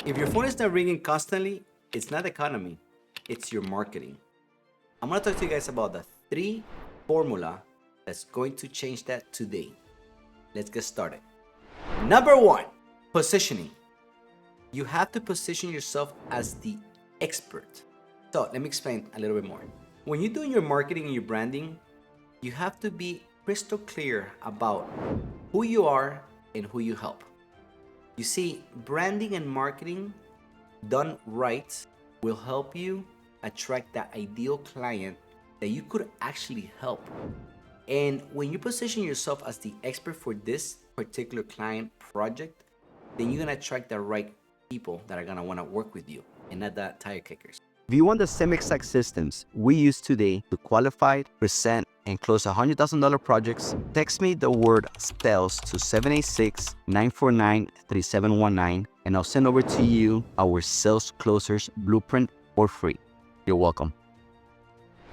If your phone is not ringing constantly, it's not economy, it's your marketing. I'm gonna talk to you guys about the 3 formula that's going to change that today. Let's get started. Number 1, positioning. You have to position yourself as the expert. So let me explain a little bit more. When you're doing your marketing and your branding, you have to be crystal clear about who you are and who you help. You see, branding and marketing done right will help you attract that ideal client that you could actually help. And when you position yourself as the expert for this particular client project, then you're gonna attract the right people that are gonna wanna work with you and not the tire kickers. If you want the same exact systems we use today to qualify, present, and close $100,000 projects, text me the word sales to 786-949-3719, and I'll send over to you our sales closers blueprint for free. You're welcome.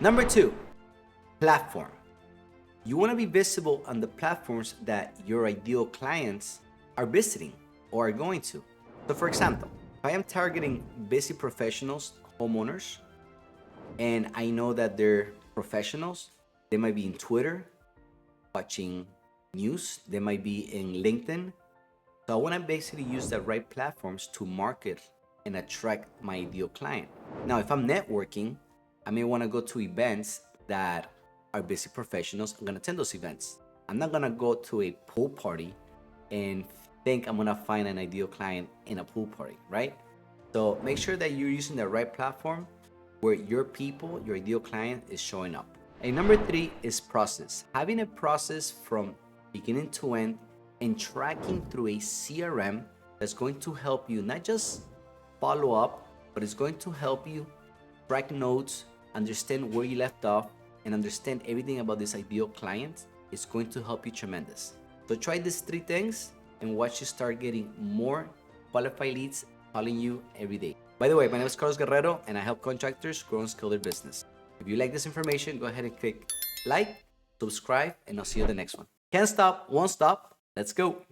Number 2, platform. You want to be visible on the platforms that your ideal clients are visiting or are going to. So for example, if I am targeting busy professionals, homeowners, and I know that they're professionals, they might be in Twitter, watching news, they might be in LinkedIn. So I want to basically use the right platforms to market and attract my ideal client. Now, if I'm networking, I may want to go to events that are busy professionals. I'm going to attend those events. I'm not going to go to a pool party and think I'm going to find an ideal client in a pool party, right? So make sure that you're using the right platform where your people, your ideal client is showing up. And number 3 is process. Having a process from beginning to end and tracking through a CRM that's going to help you not just follow up, but it's going to help you track notes, understand where you left off, and understand everything about this ideal client. Is going to help you tremendous. So try these 3 things and watch you start getting more qualified leads calling you every day. By the way, my name is Guerrero and I help contractors grow and scale their business. If you like this information, go ahead and click like, subscribe, and I'll see you in the next one. Can't stop, won't stop. Let's go.